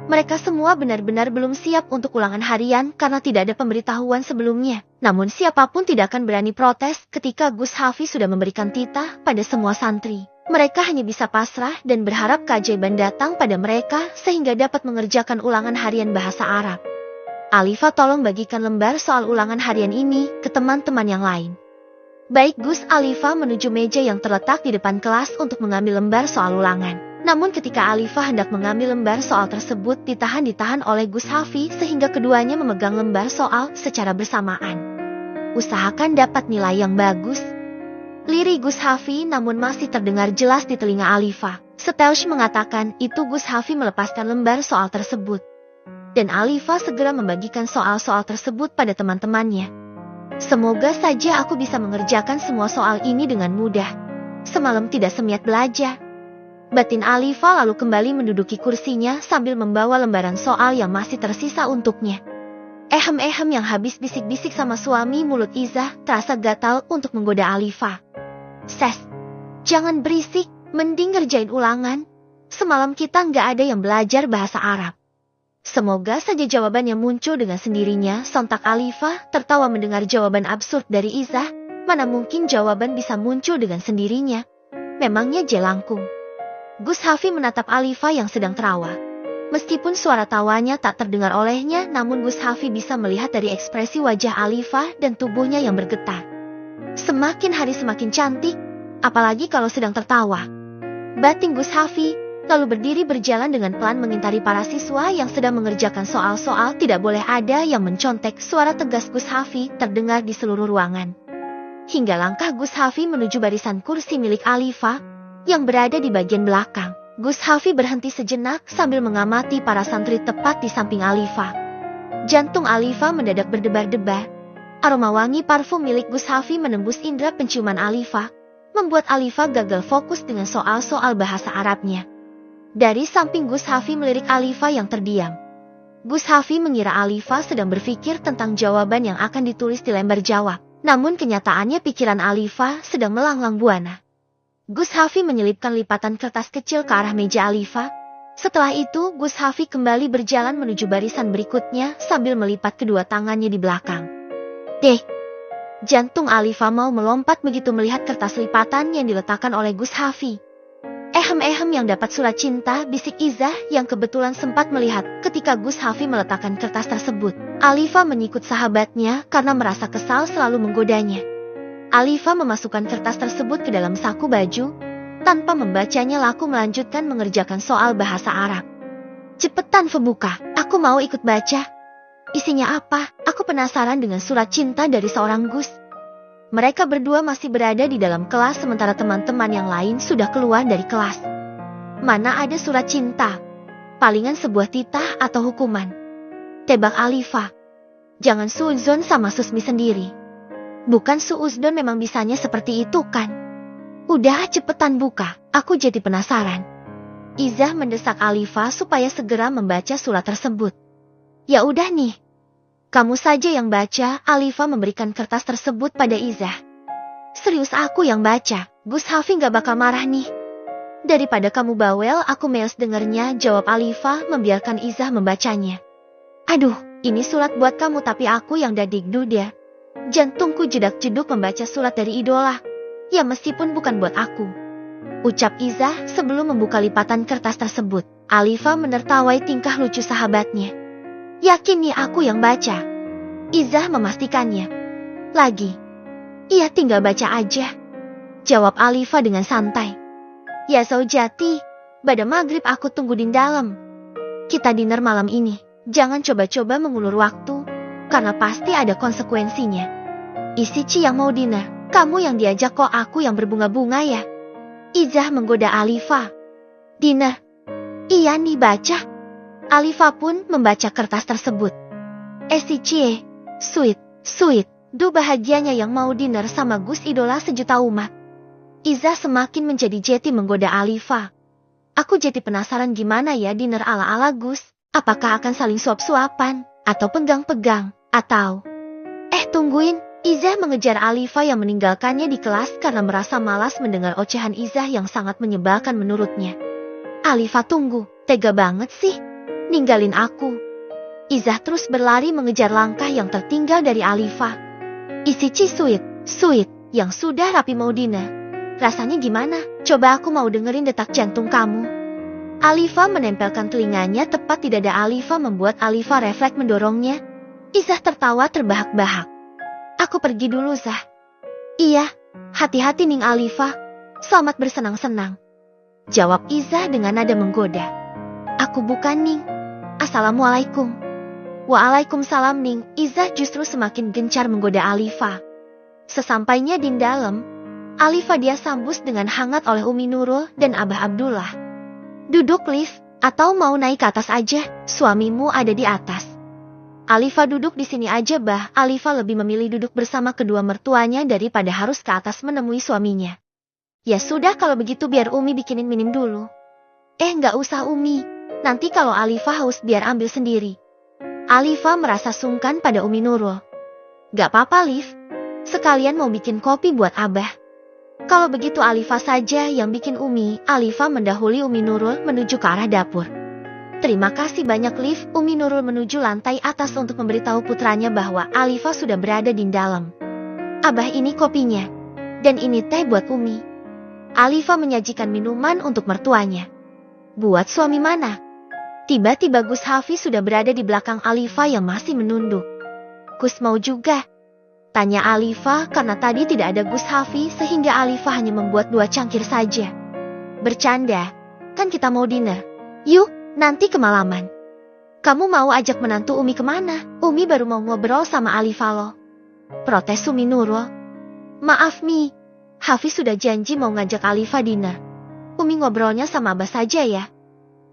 Mereka semua benar-benar belum siap untuk ulangan harian karena tidak ada pemberitahuan sebelumnya. Namun siapapun tidak akan berani protes ketika Gus Hafi sudah memberikan titah pada semua santri. Mereka hanya bisa pasrah dan berharap keajaiban datang pada mereka sehingga dapat mengerjakan ulangan harian bahasa Arab. Alifa, tolong bagikan lembar soal ulangan harian ini ke teman-teman yang lain. Baik Gus. Alifa menuju meja yang terletak di depan kelas untuk mengambil lembar soal ulangan. Namun ketika Alifa hendak mengambil lembar soal tersebut ditahan oleh Gus Hafi sehingga keduanya memegang lembar soal secara bersamaan. Usahakan dapat nilai yang bagus. Lirih Gus Hafi namun masih terdengar jelas di telinga Alifa. Setelsh mengatakan itu Gus Hafi melepaskan lembar soal tersebut. Dan Alifa segera membagikan soal-soal tersebut pada teman-temannya. Semoga saja aku bisa mengerjakan semua soal ini dengan mudah. Semalam tidak semiat belajar. Batin Alifa lalu kembali menduduki kursinya sambil membawa lembaran soal yang masih tersisa untuknya. Ehem yang habis bisik-bisik sama suami, mulut Izzah terasa gatal untuk menggoda Alifa. Ses, jangan berisik, mending ngerjain ulangan. Semalam kita nggak ada yang belajar bahasa Arab. Semoga saja jawabannya muncul dengan sendirinya. Sontak Alifa tertawa mendengar jawaban absurd dari Izzah. Mana mungkin jawaban bisa muncul dengan sendirinya? Memangnya jelangkung. Gus Hafi menatap Alifa yang sedang terawa. Meskipun suara tawanya tak terdengar olehnya, namun Gus Hafi bisa melihat dari ekspresi wajah Alifa dan tubuhnya yang bergetar. Semakin hari semakin cantik, apalagi kalau sedang tertawa. Batin Gus Hafi lalu berdiri berjalan dengan pelan mengintari para siswa yang sedang mengerjakan soal-soal. Tidak boleh ada yang mencontek. Suara tegas Gus Hafi terdengar di seluruh ruangan. Hingga langkah Gus Hafi menuju barisan kursi milik Alifa yang berada di bagian belakang. Gus Hafi berhenti sejenak sambil mengamati para santri tepat di samping Alifa. Jantung Alifa mendadak berdebar-debar. Aroma wangi parfum milik Gus Hafi menembus indera penciuman Alifa, membuat Alifa gagal fokus dengan soal-soal bahasa Arabnya. Dari samping Gus Hafi melirik Alifa yang terdiam. Gus Hafi mengira Alifa sedang berpikir tentang jawaban yang akan ditulis di lembar jawab. Namun kenyataannya pikiran Alifa sedang melanglang buana. Gus Hafi menyelipkan lipatan kertas kecil ke arah meja Alifa. Setelah itu Gus Hafi kembali berjalan menuju barisan berikutnya sambil melipat kedua tangannya di belakang. Deh, jantung Alifa mau melompat begitu melihat kertas lipatan yang diletakkan oleh Gus Hafi. Ehem yang dapat surat cinta, bisik Izzah yang kebetulan sempat melihat ketika Gus Hafi meletakkan kertas tersebut. Alifa menyikut sahabatnya karena merasa kesal selalu menggodanya. Alifa memasukkan kertas tersebut ke dalam saku baju. Tanpa membacanya laku melanjutkan mengerjakan soal bahasa Arab. Cepetan Febuka, aku mau ikut baca. Isinya apa? Aku penasaran dengan surat cinta dari seorang Gus. Mereka berdua masih berada di dalam kelas sementara teman-teman yang lain sudah keluar dari kelas. Mana ada surat cinta? Palingan sebuah titah atau hukuman. Tebak Alifa. Jangan suudzon sama Susmi sendiri. Bukan suuzdon memang bisanya seperti itu kan? Udah cepetan buka, aku jadi penasaran. Izzah mendesak Alifa supaya segera membaca surat tersebut. Ya udah nih. Kamu saja yang baca. Alifa memberikan kertas tersebut pada Izzah. Serius aku yang baca, Gus Hafi gak bakal marah nih. Daripada kamu bawel aku males dengernya, jawab Alifa membiarkan Izzah membacanya. Aduh, ini surat buat kamu tapi aku yang dadigdud ya. Jantungku jedak-jeduk membaca surat dari idola. Ya meskipun bukan buat aku, ucap Izzah sebelum membuka lipatan kertas tersebut. Alifa menertawai tingkah lucu sahabatnya. Yakin nih aku yang baca? Izzah memastikannya. Lagi. Iya tinggal baca aja, jawab Alifa dengan santai. Ya Zaujati, pada maghrib aku tunggu di dalam. Kita dinner malam ini. Jangan coba-coba mengulur waktu, karena pasti ada konsekuensinya. Isici yang mau dinner, kamu yang diajak kok aku yang berbunga-bunga ya? Izzah menggoda Alifa. Dinner? Iya nih baca. Alifa pun membaca kertas tersebut. Esicie, sweet, duh bahagianya yang mau dinner sama Gus idola sejuta umat. Izzah semakin menjadi jeti menggoda Alifa. Aku jadi penasaran gimana ya dinner ala-ala Gus. Apakah akan saling suap-suapan, atau pegang-pegang, atau... Tungguin, Izzah mengejar Alifa yang meninggalkannya di kelas karena merasa malas mendengar ocehan Izzah yang sangat menyebalkan menurutnya. Alifa tunggu, tega banget sih. Ninggalin aku. Izzah terus berlari mengejar langkah yang tertinggal dari Alifa. Isici sweet, yang sudah rapi mau dinner. Rasanya gimana? Coba aku mau dengerin detak jantung kamu. Alifa menempelkan telinganya tepat di dada Alifa membuat Alifa refleks mendorongnya. Izah tertawa terbahak-bahak. Aku pergi dulu, Zah. Iya, hati-hati Ning Alifa. Selamat bersenang-senang. Jawab Izah dengan nada menggoda. Aku bukan Ning. Assalamualaikum. Waalaikumsalam Ning. Izah justru semakin gencar menggoda Alifa. Sesampainya di dalam, Alifa dia sambut dengan hangat oleh Umi Nurul dan Abah Abdullah. Duduk Liv, atau mau naik ke atas aja, suamimu ada di atas. Alifa duduk di sini aja Bah. Alifa lebih memilih duduk bersama kedua mertuanya daripada harus ke atas menemui suaminya. Ya sudah kalau begitu biar Umi bikinin minum dulu. Nggak usah Umi, nanti kalau Alifa haus biar ambil sendiri. Alifa merasa sungkan pada Umi Nurul. Gak apa-apa Liv, sekalian mau bikin kopi buat Abah. Kalau begitu Alifa saja yang bikin Umi. Alifa mendahului Umi Nurul menuju ke arah dapur. Terima kasih banyak Liv. Umi Nurul menuju lantai atas untuk memberitahu putranya bahwa Alifa sudah berada di dalam. Abah ini kopinya, dan ini teh buat Umi. Alifa menyajikan minuman untuk mertuanya. Buat suami mana? Tiba-tiba Gus Hafiz sudah berada di belakang Alifa yang masih menunduk. Gus mau juga? Tanya Alifa karena tadi tidak ada Gus Hafiz sehingga Alifa hanya membuat 2 cangkir saja. Bercanda, kan kita mau dinner. Yuk, nanti kemalaman. Kamu mau ajak menantu Umi kemana? Umi baru mau ngobrol sama Alifa loh. Protes Umi Nurul. Maaf Mi, Hafiz sudah janji mau ngajak Alifa dinner. Umi ngobrolnya sama Abah saja ya.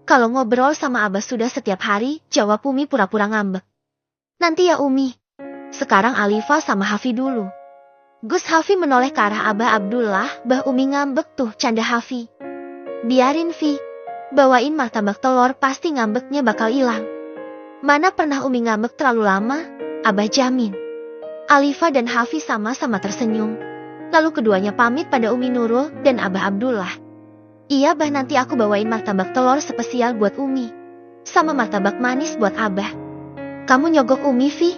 Kalau ngobrol sama Abah sudah setiap hari, jawab Umi pura-pura ngambek. Nanti ya Umi. Sekarang Alifa sama Hafi dulu. Gus Hafi menoleh ke arah Abah Abdullah. Bah Umi ngambek tuh, canda Hafi. Biarin Vi, bawain martabak telur pasti ngambeknya bakal hilang. Mana pernah Umi ngambek terlalu lama, Abah jamin. Alifa dan Hafi sama-sama tersenyum. Lalu keduanya pamit pada Umi Nurul dan Abah Abdullah. Iya Bah, nanti aku bawain martabak telur spesial buat Umi. Sama martabak manis buat Abah. Kamu nyogok Umi Vi?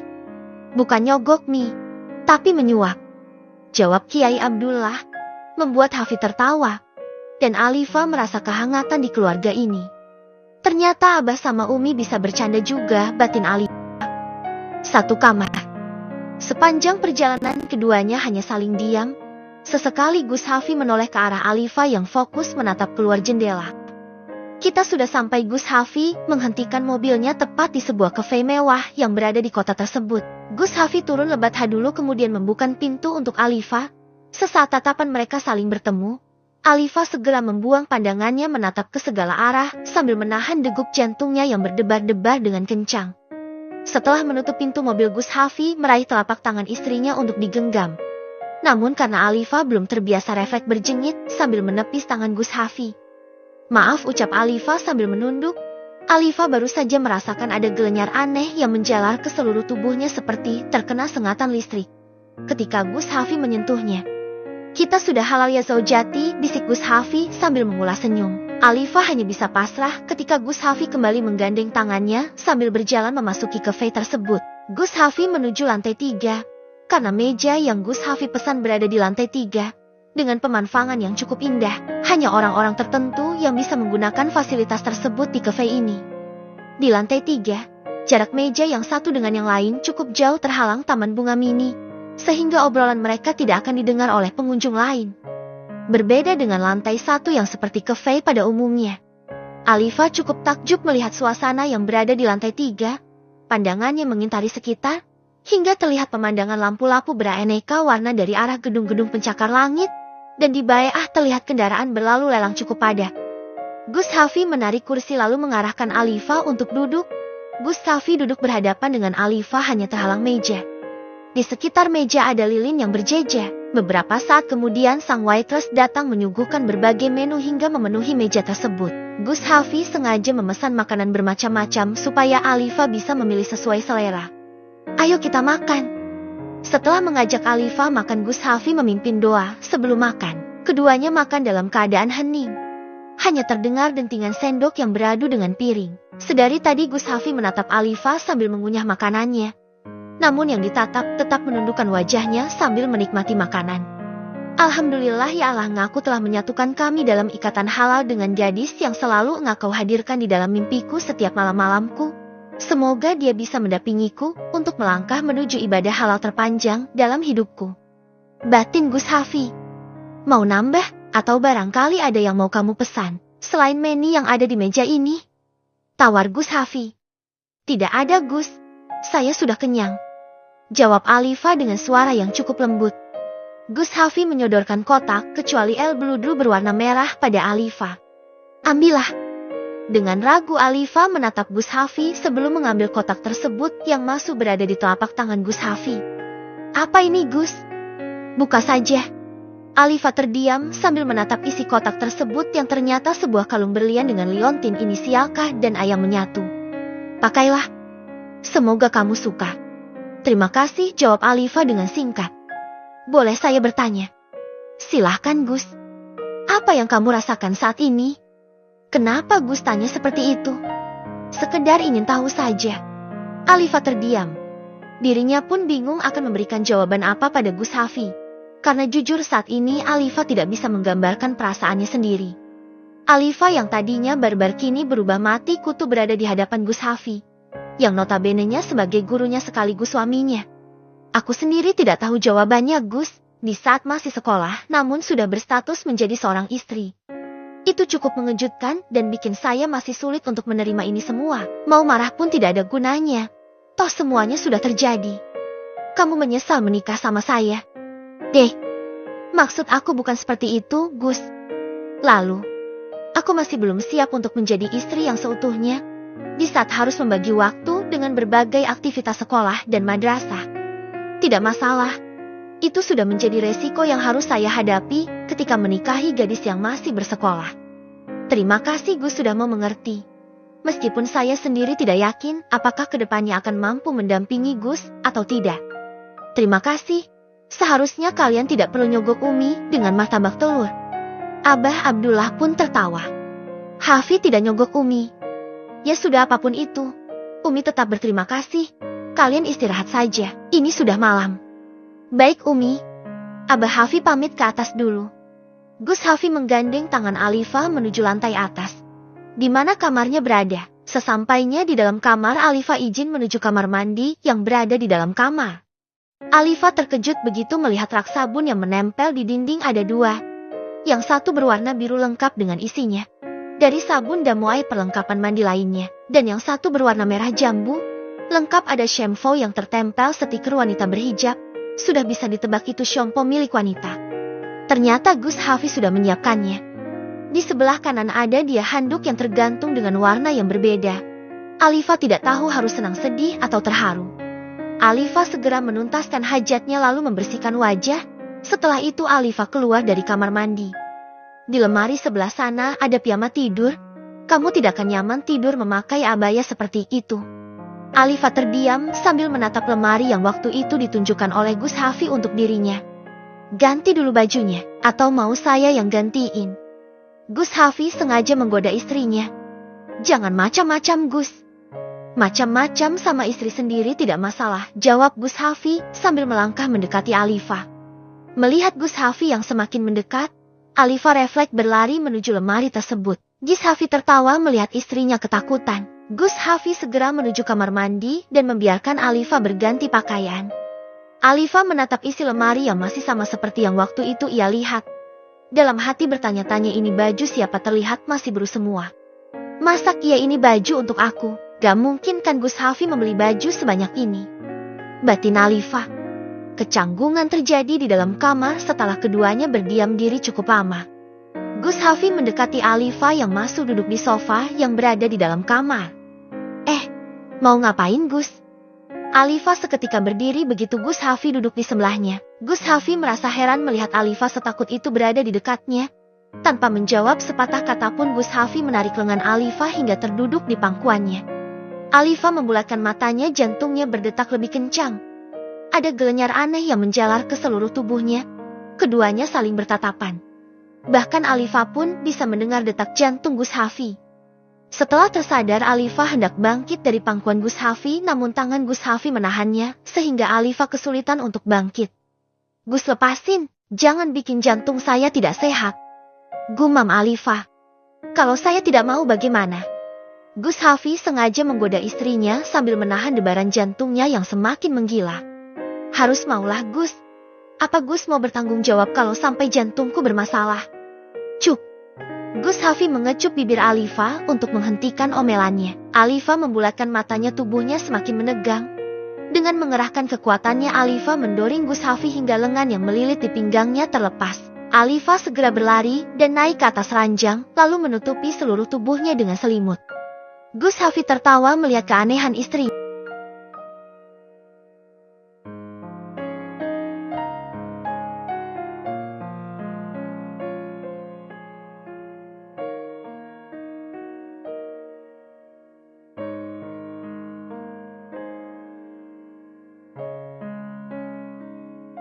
Bukan nyogok Mi, tapi menyuap. Jawab Kiai Abdullah, membuat Hafi tertawa. Dan Alifa merasa kehangatan di keluarga ini. Ternyata Abah sama Umi bisa bercanda juga, batin Alifa. Satu kamar. Sepanjang perjalanan keduanya hanya saling diam. Sesekali Gus Hafi menoleh ke arah Alifa yang fokus menatap keluar jendela. Kita sudah sampai. Gus Hafi menghentikan mobilnya tepat di sebuah kafe mewah yang berada di kota tersebut. Gus Hafi turun lebat dulu kemudian membuka pintu untuk Alifa. Sesaat tatapan mereka saling bertemu, Alifa segera membuang pandangannya menatap ke segala arah sambil menahan degup jantungnya yang berdebar-debar dengan kencang. Setelah menutup pintu mobil, Gus Hafi meraih telapak tangan istrinya untuk digenggam. Namun karena Alifa belum terbiasa refleks berjengit sambil menepis tangan Gus Hafi. Maaf, ucap Alifa sambil menunduk. Alifa baru saja merasakan ada gelenyar aneh yang menjalar ke seluruh tubuhnya seperti terkena sengatan listrik. Ketika Gus Hafi menyentuhnya. Kita sudah halal ya Zaujati, bisik Gus Hafi sambil mengulas senyum. Alifa hanya bisa pasrah ketika Gus Hafi kembali menggandeng tangannya sambil berjalan memasuki kafe tersebut. Gus Hafi menuju lantai 3. Karena meja yang Gus Hafi pesan berada di lantai 3. Dengan pemandangan yang cukup indah, hanya orang-orang tertentu yang bisa menggunakan fasilitas tersebut di kafe ini. Di lantai 3, jarak meja yang satu dengan yang lain cukup jauh terhalang taman bunga mini, sehingga obrolan mereka tidak akan didengar oleh pengunjung lain. Berbeda dengan lantai 1 yang seperti kafe pada umumnya. Alifa cukup takjub melihat suasana yang berada di lantai 3, pandangannya mengintari sekitar, hingga terlihat pemandangan lampu-lampu beraneka warna dari arah gedung-gedung pencakar langit, dan di bawah terlihat kendaraan berlalu lalang cukup padat. Gus Hafi menarik kursi lalu mengarahkan Alifa untuk duduk. Gus Hafi duduk berhadapan dengan Alifa hanya terhalang meja. Di sekitar meja ada lilin yang berjejer. Beberapa saat kemudian sang waitress datang menyuguhkan berbagai menu hingga memenuhi meja tersebut. Gus Hafi sengaja memesan makanan bermacam-macam supaya Alifa bisa memilih sesuai selera. Ayo kita makan. Setelah mengajak Alifa makan, Gus Hafi memimpin doa sebelum makan. Keduanya makan dalam keadaan hening. Hanya terdengar dentingan sendok yang beradu dengan piring. Sedari tadi Gus Hafi menatap Alifa sambil mengunyah makanannya. Namun yang ditatap tetap menundukkan wajahnya sambil menikmati makanan. Alhamdulillah ya Allah, ngaku telah menyatukan kami dalam ikatan halal dengan gadis yang selalu engkau hadirkan di dalam mimpiku setiap malam-malamku. Semoga dia bisa mendampingiku untuk melangkah menuju ibadah halal terpanjang dalam hidupku. Batin Gus Hafi. Mau nambah atau barangkali ada yang mau kamu pesan selain menu yang ada di meja ini? Tawar Gus Hafi. Tidak ada Gus, saya sudah kenyang, jawab Alifa dengan suara yang cukup lembut. Gus Hafi menyodorkan kotak kecuali el beludu berwarna merah pada Alifa. Ambillah. Dengan ragu Alifa menatap Gus Hafi sebelum mengambil kotak tersebut yang masih berada di telapak tangan Gus Hafi. Apa ini Gus? Buka saja. Alifa terdiam sambil menatap isi kotak tersebut yang ternyata sebuah kalung berlian dengan liontin inisial K dan ayam menyatu. Pakailah. Semoga kamu suka. Terima kasih, jawab Alifa dengan singkat. Boleh saya bertanya? Silahkan Gus. Apa yang kamu rasakan saat ini? Kenapa Gus tanya seperti itu? Sekedar ingin tahu saja. Alifa terdiam. Dirinya pun bingung akan memberikan jawaban apa pada Gus Hafi. Karena jujur saat ini Alifa tidak bisa menggambarkan perasaannya sendiri. Alifa yang tadinya barbar kini berubah mati kutu berada di hadapan Gus Hafi, yang notabene-nya sebagai gurunya sekaligus suaminya. Aku sendiri tidak tahu jawabannya Gus, di saat masih sekolah namun sudah berstatus menjadi seorang istri. Itu cukup mengejutkan dan bikin saya masih sulit untuk menerima ini semua. Mau marah pun tidak ada gunanya. Toh semuanya sudah terjadi. Kamu menyesal menikah sama saya? Maksud aku bukan seperti itu, Gus. Lalu, aku masih belum siap untuk menjadi istri yang seutuhnya, di saat harus membagi waktu dengan berbagai aktivitas sekolah dan madrasah. Tidak masalah, itu sudah menjadi resiko yang harus saya hadapi ketika menikahi gadis yang masih bersekolah. Terima kasih Gus sudah mau mengerti. Meskipun saya sendiri tidak yakin apakah kedepannya akan mampu mendampingi Gus atau tidak. Terima kasih, seharusnya kalian tidak perlu nyogok Umi dengan martabak telur. Abah Abdullah pun tertawa. Hafi tidak nyogok Umi. Ya sudah apapun itu, Umi tetap berterima kasih. Kalian istirahat saja, ini sudah malam. Baik Umi. Abah Hafi pamit ke atas dulu. Gus Hafi menggandeng tangan Alifa menuju lantai atas, di mana kamarnya berada. Sesampainya di dalam kamar, Alifa izin menuju kamar mandi yang berada di dalam kamar. Alifa terkejut begitu melihat rak sabun yang menempel di dinding ada dua. Yang satu berwarna biru lengkap dengan isinya dari sabun dan muai perlengkapan mandi lainnya. Dan yang satu berwarna merah jambu, lengkap ada shampoo yang tertempel stiker wanita berhijab. Sudah bisa ditebak itu shampoo milik wanita. Ternyata Gus Hafi sudah menyiapkannya. Di sebelah kanan ada dia handuk yang tergantung dengan warna yang berbeda. Alifa tidak tahu harus senang, sedih, atau terharu. Alifa segera menuntaskan hajatnya lalu membersihkan wajah. Setelah itu Alifa keluar dari kamar mandi. Di lemari sebelah sana ada piyama tidur. Kamu tidak akan nyaman tidur memakai abaya seperti itu. Alifa terdiam sambil menatap lemari yang waktu itu ditunjukkan oleh Gus Hafi untuk dirinya. Ganti dulu bajunya, atau mau saya yang gantiin? Gus Hafi sengaja menggoda istrinya. Jangan macam-macam Gus. Macam-macam sama istri sendiri tidak masalah, jawab Gus Hafi sambil melangkah mendekati Alifa. Melihat Gus Hafi yang semakin mendekat, Alifa refleks berlari menuju lemari tersebut. Gus Hafi tertawa melihat istrinya ketakutan. Gus Hafi segera menuju kamar mandi dan membiarkan Alifa berganti pakaian. Alifa menatap isi lemari yang masih sama seperti yang waktu itu ia lihat. Dalam hati bertanya-tanya, ini baju siapa, terlihat masih baru semua. Masak ia ini baju untuk aku? Gak mungkin kan Gus Hafi membeli baju sebanyak ini. Batin Alifa. Kecanggungan terjadi di dalam kamar setelah keduanya berdiam diri cukup lama. Gus Hafi mendekati Alifa yang masih duduk di sofa yang berada di dalam kamar. Mau ngapain Gus? Alifa seketika berdiri begitu Gus Hafi duduk di sebelahnya. Gus Hafi merasa heran melihat Alifa setakut itu berada di dekatnya. Tanpa menjawab sepatah kata pun Gus Hafi menarik lengan Alifa hingga terduduk di pangkuannya. Alifa membulatkan matanya, jantungnya berdetak lebih kencang. Ada gelenyar aneh yang menjalar ke seluruh tubuhnya. Keduanya saling bertatapan. Bahkan Alifa pun bisa mendengar detak jantung Gus Hafi. Setelah tersadar, Alifa hendak bangkit dari pangkuan Gus Hafi, namun tangan Gus Hafi menahannya, sehingga Alifa kesulitan untuk bangkit. Gus, lepasin, Jangan bikin jantung saya tidak sehat. Gumam Alifah. Kalau saya tidak mau bagaimana? Gus Hafi sengaja menggoda istrinya sambil menahan debaran jantungnya yang semakin menggila. Harus maulah Gus. Apa Gus mau bertanggung jawab kalau sampai jantungku bermasalah? Cuk. Gus Hafi mengecup bibir Alifah untuk menghentikan omelannya. Alifah membulatkan matanya, tubuhnya semakin menegang. Dengan mengerahkan kekuatannya, Alifah mendorong Gus Hafi hingga lengan yang melilit di pinggangnya terlepas. Alifah segera berlari dan naik ke atas ranjang, lalu menutupi seluruh tubuhnya dengan selimut. Gus Hafi tertawa melihat keanehan istri.